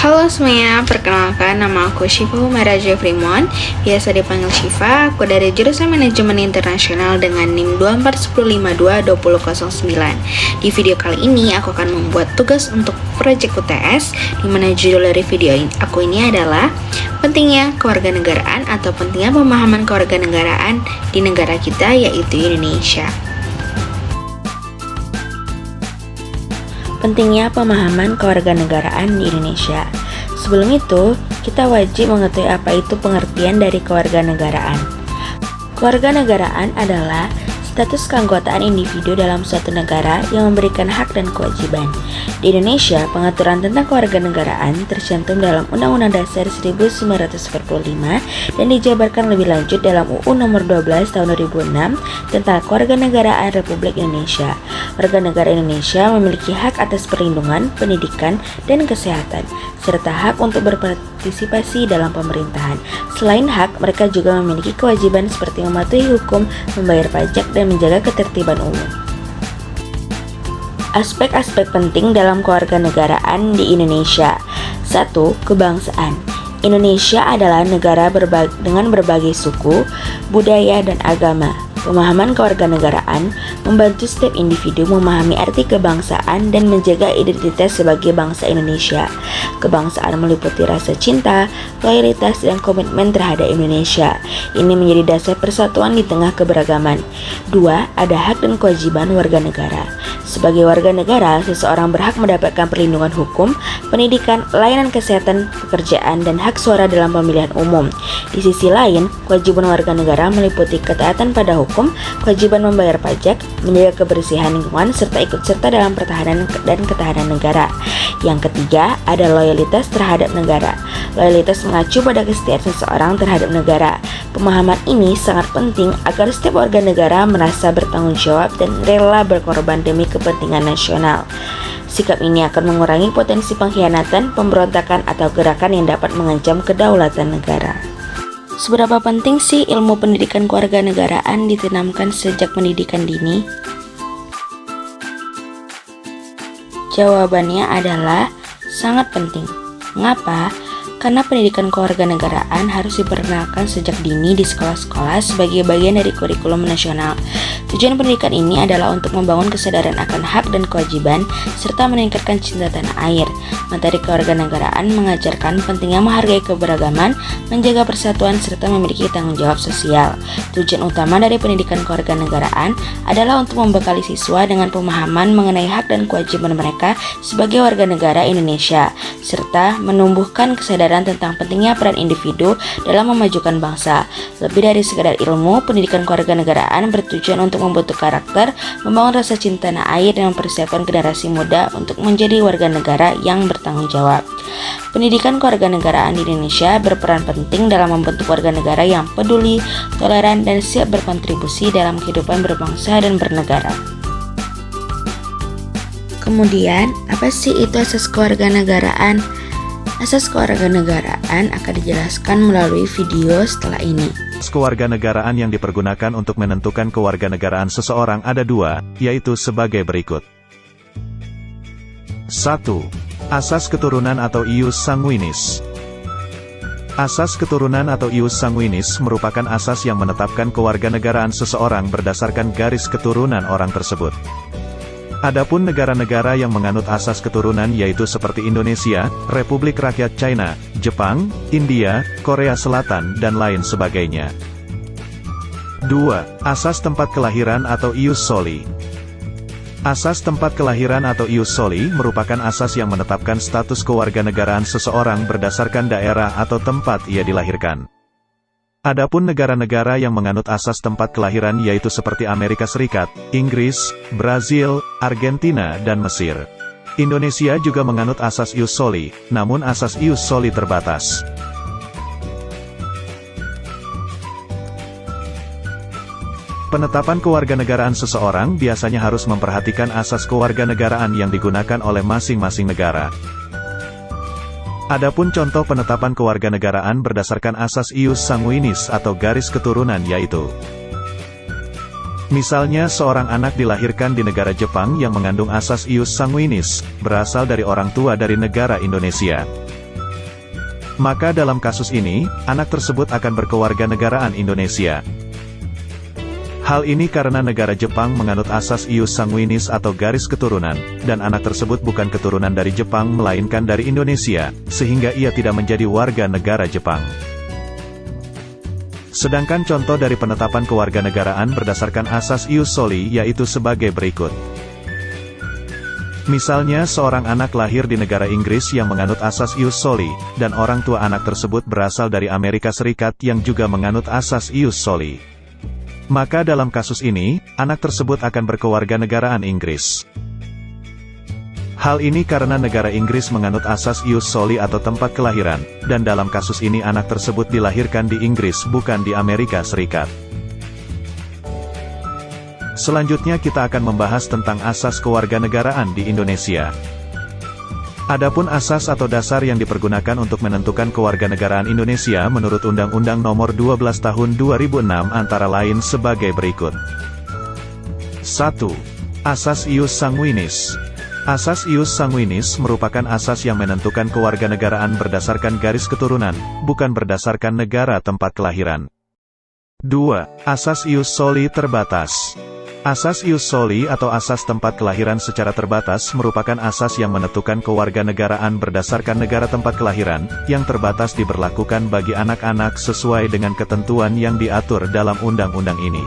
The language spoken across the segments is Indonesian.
Halo semuanya, perkenalkan nama aku Syifa Humaraja Fremon, biasa dipanggil Syifa. Aku dari jurusan Manajemen Internasional dengan NIM 241522009. Di video kali ini aku akan membuat tugas untuk proyek UTS, di mana judul dari video aku ini adalah pentingnya kewarganegaraan atau pentingnya pemahaman kewarganegaraan di negara kita, yaitu Indonesia. Pentingnya pemahaman kewarganegaraan di Indonesia. Sebelum itu, kita wajib mengetahui apa itu pengertian dari kewarganegaraan. Kewarganegaraan adalah status keanggotaan individu dalam suatu negara yang memberikan hak dan kewajiban. Di Indonesia, pengaturan tentang kewarganegaraan tercantum dalam Undang-Undang Dasar 1945 dan dijabarkan lebih lanjut dalam UU Nomor 12 Tahun 2006 tentang Kewarganegaraan Republik Indonesia. Warga negara Indonesia memiliki hak atas perlindungan, pendidikan, dan kesehatan, serta hak untuk berpartisipasi dalam pemerintahan. Selain hak, mereka juga memiliki kewajiban seperti mematuhi hukum, membayar pajak, dan menjaga ketertiban umum. Aspek-aspek penting dalam kewarganegaraan di Indonesia. 1. Kebangsaan. Indonesia adalah negara dengan berbagai suku, budaya, dan agama. Pemahaman kewarganegaraan membantu setiap individu memahami arti kebangsaan dan menjaga identitas sebagai bangsa Indonesia. Kebangsaan meliputi rasa cinta, loyalitas, dan komitmen terhadap Indonesia. Ini menjadi dasar persatuan di tengah keberagaman. 2. Ada hak dan kewajiban warga negara. Sebagai warga negara, seseorang berhak mendapatkan perlindungan hukum, pendidikan, layanan kesehatan, pekerjaan, dan hak suara dalam pemilihan umum. Di sisi lain, kewajiban warga negara meliputi ketaatan pada hukum, kewajiban membayar pajak, menjaga kebersihan lingkungan, serta ikut serta dalam pertahanan dan ketahanan negara. Yang ketiga, ada loyalitas terhadap negara. Loyalitas mengacu pada kesetiaan seseorang terhadap negara. Pemahaman ini sangat penting agar setiap warga negara merasa bertanggung jawab dan rela berkorban demi kepentingan nasional. Sikap ini akan mengurangi potensi pengkhianatan, pemberontakan, atau gerakan yang dapat mengancam kedaulatan negara. Seberapa penting sih ilmu pendidikan kewarganegaraan ditanamkan sejak pendidikan dini? Jawabannya adalah sangat penting. Mengapa? Karena pendidikan kewarganegaraan harus diperkenalkan sejak dini di sekolah-sekolah sebagai bagian dari kurikulum nasional. Tujuan pendidikan ini adalah untuk membangun kesadaran akan hak dan kewajiban, serta meningkatkan cinta tanah air. Materi kewarganegaraan mengajarkan pentingnya menghargai keberagaman, menjaga persatuan, serta memiliki tanggung jawab sosial. Tujuan utama dari pendidikan kewarganegaraan adalah untuk membekali siswa dengan pemahaman mengenai hak dan kewajiban mereka sebagai warga negara Indonesia, serta menumbuhkan kesadaran tentang pentingnya peran individu dalam memajukan bangsa. Lebih dari sekedar ilmu, pendidikan kewarganegaraan bertujuan untuk membentuk karakter, membangun rasa cinta tanah air, dan mempersiapkan generasi muda untuk menjadi warga negara yang bertanggung jawab. Pendidikan kewarganegaraan di Indonesia berperan penting dalam membentuk warga negara yang peduli, toleran, dan siap berkontribusi dalam kehidupan berbangsa dan bernegara. Kemudian, apa sih itu asas kewarganegaraan? Asas kewarganegaraan akan dijelaskan melalui video setelah ini. Asas kewarganegaraan yang dipergunakan untuk menentukan kewarganegaraan seseorang ada dua, yaitu sebagai berikut. 1. Asas keturunan atau ius sanguinis. Asas keturunan atau ius sanguinis merupakan asas yang menetapkan kewarganegaraan seseorang berdasarkan garis keturunan orang tersebut. Adapun negara-negara yang menganut asas keturunan yaitu seperti Indonesia, Republik Rakyat China, Jepang, India, Korea Selatan, dan lain sebagainya. 2. Asas tempat kelahiran atau ius soli. Asas tempat kelahiran atau ius soli merupakan asas yang menetapkan status kewarganegaraan seseorang berdasarkan daerah atau tempat ia dilahirkan. Adapun negara-negara yang menganut asas tempat kelahiran yaitu seperti Amerika Serikat, Inggris, Brazil, Argentina, dan Mesir. Indonesia juga menganut asas ius soli, namun asas ius soli terbatas. Penetapan kewarganegaraan seseorang biasanya harus memperhatikan asas kewarganegaraan yang digunakan oleh masing-masing negara. Adapun contoh penetapan kewarganegaraan berdasarkan asas ius sanguinis atau garis keturunan yaitu: misalnya seorang anak dilahirkan di negara Jepang yang mengandung asas ius sanguinis, berasal dari orang tua dari negara Indonesia. Maka dalam kasus ini, anak tersebut akan berkewarganegaraan Indonesia. Hal ini karena negara Jepang menganut asas ius sanguinis atau garis keturunan, dan anak tersebut bukan keturunan dari Jepang melainkan dari Indonesia, sehingga ia tidak menjadi warga negara Jepang. Sedangkan contoh dari penetapan kewarganegaraan berdasarkan asas ius soli yaitu sebagai berikut. Misalnya seorang anak lahir di negara Inggris yang menganut asas ius soli, dan orang tua anak tersebut berasal dari Amerika Serikat yang juga menganut asas ius soli. Maka dalam kasus ini, anak tersebut akan berkewarganegaraan Inggris. Hal ini karena negara Inggris menganut asas ius soli atau tempat kelahiran, dan dalam kasus ini anak tersebut dilahirkan di Inggris bukan di Amerika Serikat. Selanjutnya kita akan membahas tentang asas kewarganegaraan di Indonesia. Adapun asas atau dasar yang dipergunakan untuk menentukan kewarganegaraan Indonesia menurut Undang-Undang Nomor 12 Tahun 2006 antara lain sebagai berikut. 1. Asas ius sanguinis. Asas ius sanguinis merupakan asas yang menentukan kewarganegaraan berdasarkan garis keturunan, bukan berdasarkan negara tempat kelahiran. 2. Asas ius soli terbatas. Asas ius soli atau asas tempat kelahiran secara terbatas merupakan asas yang menentukan kewarganegaraan berdasarkan negara tempat kelahiran, yang terbatas diberlakukan bagi anak-anak sesuai dengan ketentuan yang diatur dalam undang-undang ini.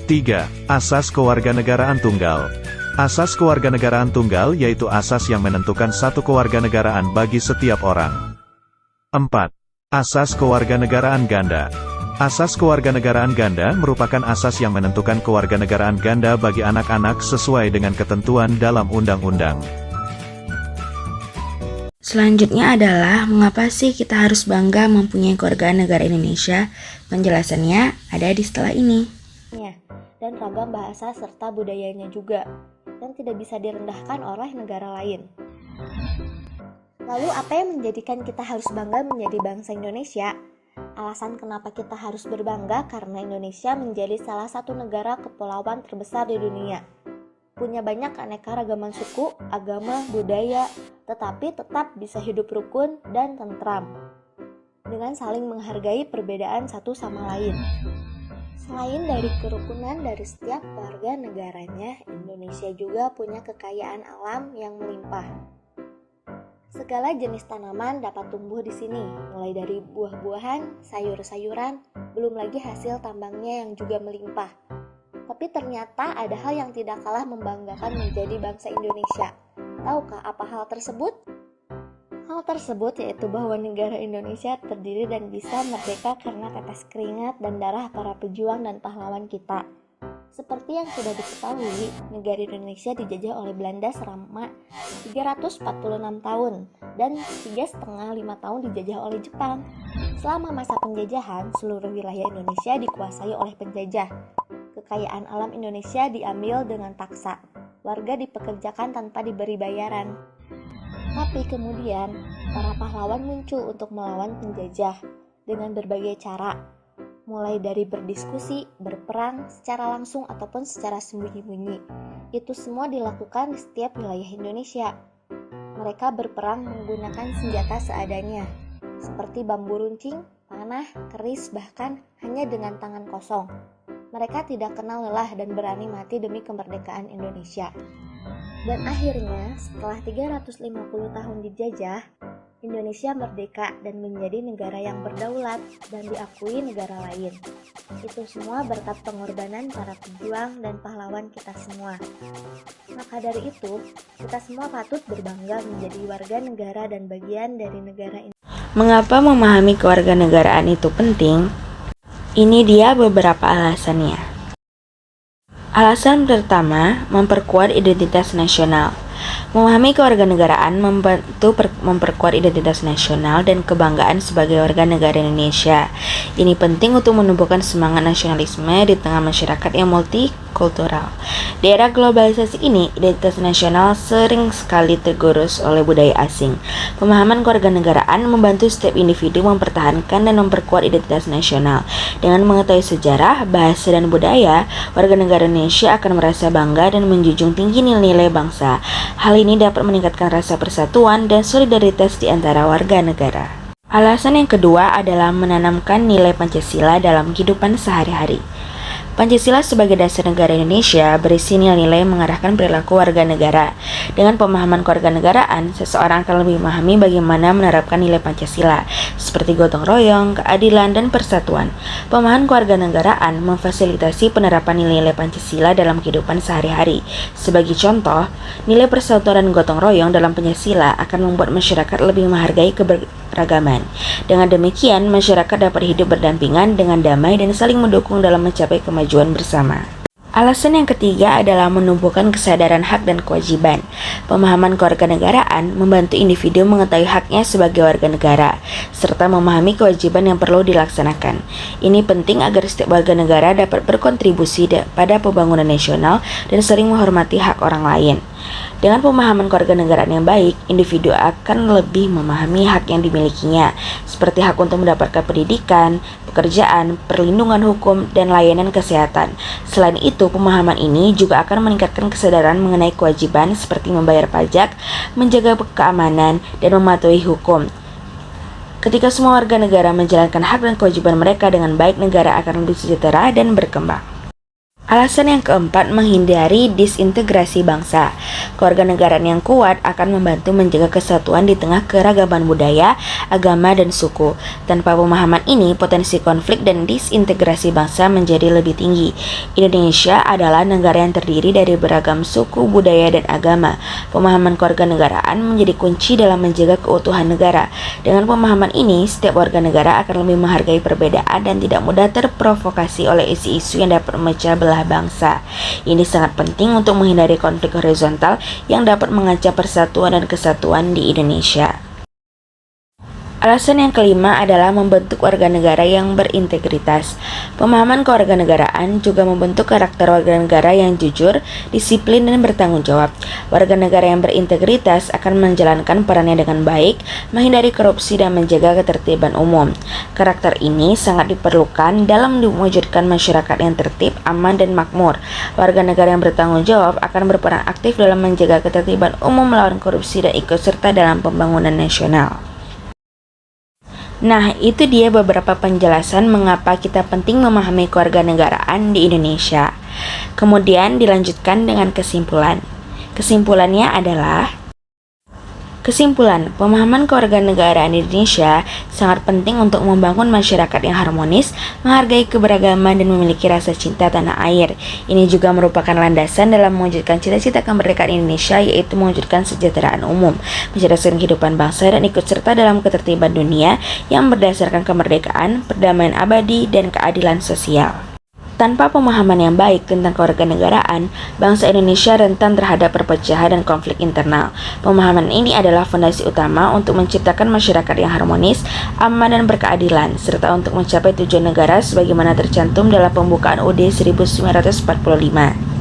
3. Asas kewarganegaraan tunggal. Asas kewarganegaraan tunggal yaitu asas yang menentukan satu kewarganegaraan bagi setiap orang. 4. Asas kewarganegaraan ganda. Asas kewarganegaraan ganda merupakan asas yang menentukan kewarganegaraan ganda bagi anak-anak sesuai dengan ketentuan dalam undang-undang. Selanjutnya adalah mengapa sih kita harus bangga mempunyai kewarganegaraan Indonesia? Penjelasannya ada di setelah ini. Dan ragam bahasa serta budayanya juga, dan tidak bisa direndahkan oleh negara lain. Lalu apa yang menjadikan kita harus bangga menjadi bangsa Indonesia? Alasan kenapa kita harus berbangga karena Indonesia menjadi salah satu negara kepulauan terbesar di dunia. Punya banyak aneka ragaman suku, agama, budaya, tetapi tetap bisa hidup rukun dan tentram, dengan saling menghargai perbedaan satu sama lain. Selain dari kerukunan dari setiap warga negaranya, Indonesia juga punya kekayaan alam yang melimpah. Segala jenis tanaman dapat tumbuh di sini, mulai dari buah-buahan, sayur-sayuran, belum lagi hasil tambangnya yang juga melimpah. Tapi ternyata ada hal yang tidak kalah membanggakan menjadi bangsa Indonesia. Tahukah apa hal tersebut? Hal tersebut yaitu bahwa negara Indonesia terdiri dan bisa merdeka karena tetes keringat dan darah para pejuang dan pahlawan kita. Seperti yang sudah diketahui, negara Indonesia dijajah oleh Belanda selama 346 tahun dan 3,5 tahun dijajah oleh Jepang. Selama masa penjajahan, seluruh wilayah Indonesia dikuasai oleh penjajah. Kekayaan alam Indonesia diambil dengan paksa. Warga dipekerjakan tanpa diberi bayaran. Tapi kemudian, para pahlawan muncul untuk melawan penjajah dengan berbagai cara. Mulai dari berdiskusi, berperang secara langsung ataupun secara sembunyi-bunyi. Itu semua dilakukan di setiap wilayah Indonesia. Mereka berperang menggunakan senjata seadanya, seperti bambu runcing, panah, keris, bahkan hanya dengan tangan kosong. Mereka tidak kenal lelah dan berani mati demi kemerdekaan Indonesia. Dan akhirnya, setelah 350 tahun dijajah, Indonesia merdeka dan menjadi negara yang berdaulat dan diakui negara lain. Itu semua berkat pengorbanan para pejuang dan pahlawan kita semua. Maka dari itu, kita semua patut berbangga menjadi warga negara dan bagian dari negara ini. Mengapa memahami kewarganegaraan itu penting? Ini dia beberapa alasannya. Alasan pertama, memperkuat identitas nasional. Memahami kewarganegaraan membantu memperkuat identitas nasional dan kebanggaan sebagai warga negara Indonesia. Ini penting untuk menumbuhkan semangat nasionalisme di tengah masyarakat yang multikultural. Di era globalisasi ini, identitas nasional sering sekali tergerus oleh budaya asing. Pemahaman kewarganegaraan membantu setiap individu mempertahankan dan memperkuat identitas nasional. Dengan mengetahui sejarah, bahasa, dan budaya, warga negara Indonesia akan merasa bangga dan menjunjung tinggi nilai-nilai bangsa. Hal ini dapat meningkatkan rasa persatuan dan solidaritas di antara warga negara. Alasan yang kedua adalah menanamkan nilai Pancasila dalam kehidupan sehari-hari. Pancasila sebagai dasar negara Indonesia berisi nilai-nilai mengarahkan perilaku warga negara. Dengan pemahaman kewarganegaraan, seseorang akan lebih memahami bagaimana menerapkan nilai Pancasila, seperti gotong royong, keadilan, dan persatuan. Pemahaman kewarganegaraan memfasilitasi penerapan nilai-nilai Pancasila dalam kehidupan sehari-hari. Sebagai contoh, nilai persatuan dan gotong royong dalam Pancasila akan membuat masyarakat lebih menghargai keberagaman. Dengan demikian, masyarakat dapat hidup berdampingan dengan damai dan saling mendukung dalam mencapai kemajuan bersama. Alasan yang ketiga adalah menumbuhkan kesadaran hak dan kewajiban. Pemahaman kewarganegaraan membantu individu mengetahui haknya sebagai warga negara, serta memahami kewajiban yang perlu dilaksanakan. Ini penting agar setiap warga negara dapat berkontribusi pada pembangunan nasional dan saling menghormati hak orang lain. Dengan pemahaman kewarganegaraan yang baik, individu akan lebih memahami hak yang dimilikinya, seperti hak untuk mendapatkan pendidikan, pekerjaan, perlindungan hukum, dan layanan kesehatan. Selain itu, pemahaman ini juga akan meningkatkan kesadaran mengenai kewajiban seperti membayar pajak, menjaga keamanan, dan mematuhi hukum. Ketika semua warga negara menjalankan hak dan kewajiban mereka dengan baik, negara akan lebih sejahtera dan berkembang. Alasan yang keempat, menghindari disintegrasi bangsa. Kewarganegaraan yang kuat akan membantu menjaga kesatuan di tengah keragaman budaya, agama, dan suku. Tanpa pemahaman ini, potensi konflik dan disintegrasi bangsa menjadi lebih tinggi. Indonesia adalah negara yang terdiri dari beragam suku, budaya, dan agama. Pemahaman kewarganegaraan menjadi kunci dalam menjaga keutuhan negara. Dengan pemahaman ini, setiap warga negara akan lebih menghargai perbedaan dan tidak mudah terprovokasi oleh isu-isu yang dapat memecah belah bangsa. Ini sangat penting untuk menghindari konflik horizontal yang dapat mengancam persatuan dan kesatuan di Indonesia. Alasan yang kelima adalah membentuk warga negara yang berintegritas. Pemahaman kewarganegaraan juga membentuk karakter warga negara yang jujur, disiplin, dan bertanggung jawab. Warga negara yang berintegritas akan menjalankan perannya dengan baik, menghindari korupsi, dan menjaga ketertiban umum. Karakter ini sangat diperlukan dalam mewujudkan masyarakat yang tertib, aman, dan makmur. Warga negara yang bertanggung jawab akan berperan aktif dalam menjaga ketertiban umum, melawan korupsi, dan ikut serta dalam pembangunan nasional. Nah, itu dia beberapa penjelasan mengapa kita penting memahami kewarganegaraan di Indonesia. Kemudian dilanjutkan dengan kesimpulan. Kesimpulannya adalah: kesimpulan, pemahaman kewarganegaraan Indonesia sangat penting untuk membangun masyarakat yang harmonis, menghargai keberagaman, dan memiliki rasa cinta tanah air. Ini juga merupakan landasan dalam mewujudkan cita-cita kemerdekaan Indonesia, yaitu mewujudkan kesejahteraan umum, mencerdaskan kehidupan bangsa, dan ikut serta dalam ketertiban dunia yang berdasarkan kemerdekaan, perdamaian abadi, dan keadilan sosial. Tanpa pemahaman yang baik tentang kewarganegaraan, bangsa Indonesia rentan terhadap perpecahan dan konflik internal. Pemahaman ini adalah fondasi utama untuk menciptakan masyarakat yang harmonis, aman, dan berkeadilan, serta untuk mencapai tujuan negara sebagaimana tercantum dalam pembukaan UUD 1945.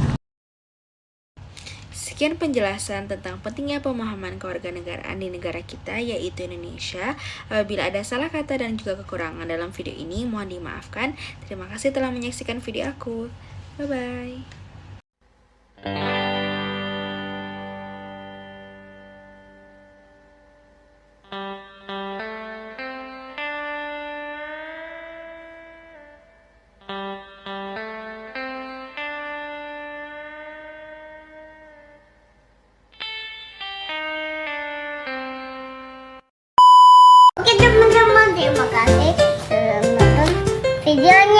Sekian penjelasan tentang pentingnya pemahaman kewarganegaraan di negara kita, yaitu Indonesia. Apabila ada salah kata dan juga kekurangan dalam video ini, mohon dimaafkan. Terima kasih telah menyaksikan video aku. Bye-bye. Oke teman-teman, terima kasih sudah menonton videonya.